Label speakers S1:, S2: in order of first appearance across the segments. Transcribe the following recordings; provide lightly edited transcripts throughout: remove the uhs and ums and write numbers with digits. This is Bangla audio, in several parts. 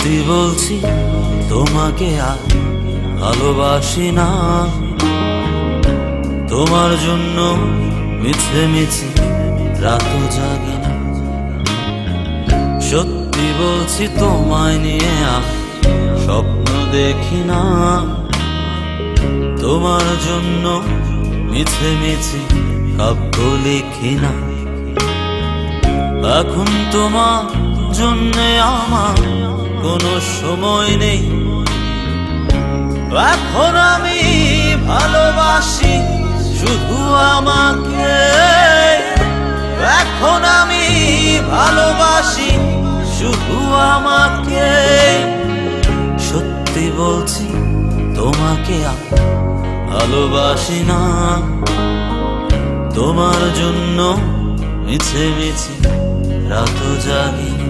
S1: সত্যি বলছি তোমাকে আর ভালোবাসি না। তোমার জন্য মিছে মিছে রাতও জাগি না। সত্যি বলছি তোমায় নিয়ে আর স্বপ্ন দেখি না। তোমার জন্য মিছে মিছে কাব্য লিখি না। এখন তোমার জন্যে আমার কোনো সময় নেই। এখন আমি ভালোবাসি শুধু আমাকে। এখন আমি ভালোবাসি শুধু আমাকে। সত্যি বলছি তোমাকে আর ভালোবাসি না। তোমার জন্য মিছে মিছে রাতও জাগি না।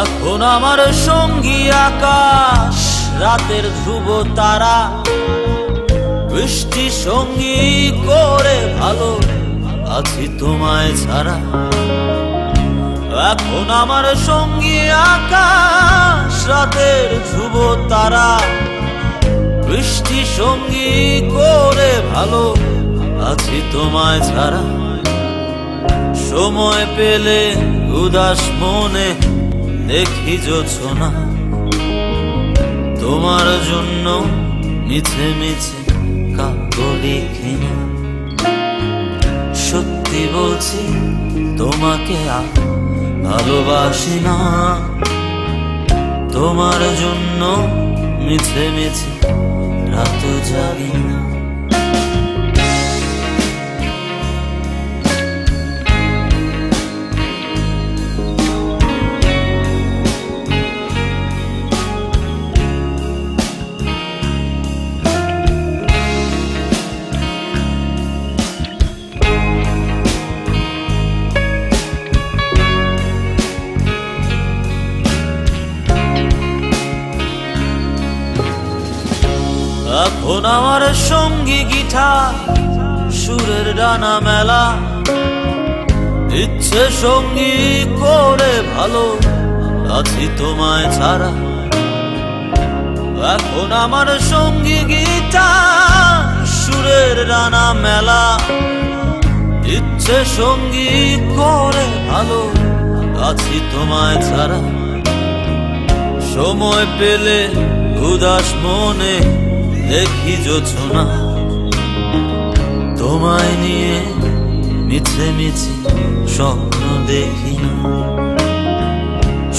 S1: এখন আমার সঙ্গী আকাশ, রাতের ধ্রুব তারা, বৃষ্টি সঙ্গী করে ভালো আছি তোমায় ছাড়া। এখন আমার সঙ্গী আকাশ, রাতের ধ্রুব তারা, বৃষ্টি সঙ্গী করে ভালো আছি তোমায় ছাড়া। সময় পেলে উদাস মনে দেখি জোছনা। তোমার জন্য মিছে মিছে কাব্য লিখি না। সত্যি বলছি তোমাকে আর ভালোবাসি না। তোমার জন্য মিছে মিছে রাতও জাগি না। এখন আমার সঙ্গী গিটার, সুরের ডানা মেলা, ইচ্ছে সঙ্গী করে ভালো আছি তোমায় ছাড়া। এখন আমার সঙ্গী গিটার, সুরের ডানা মেলা, ইচ্ছে সঙ্গী করে ভালো আছি তোমায় ছাড়া। সময় পেলে উদাস মনে দেখি জোছনা। তোমায় নিয়ে মিছে মিছে স্বপ্ন দেখি না।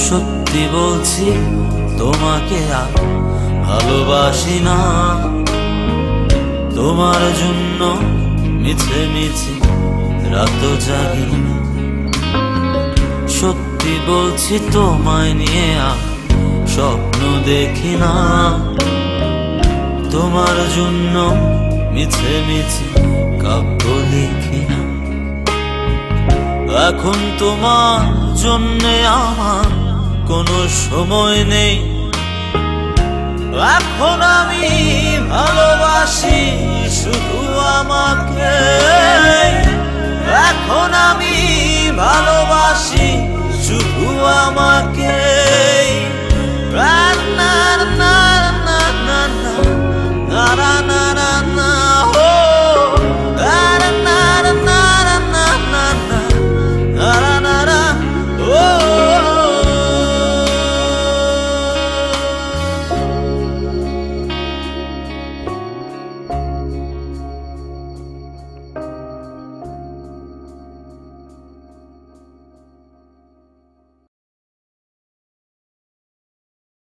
S1: সত্যি বলছি তোমাকে আর ভালোবাসি না। তোমার জন্য মিছে মিছে রাতও জাগি না। সত্যি বলছি তোমায় নিয়ে আর স্বপ্ন দেখি না। তোমার জন্য মিছে মিছে কাব্য লিখি না। এখন তোমার জন্যে আমার কোনো সময় নেই। এখন আমি ভালোবাসি শুধু আমাকে।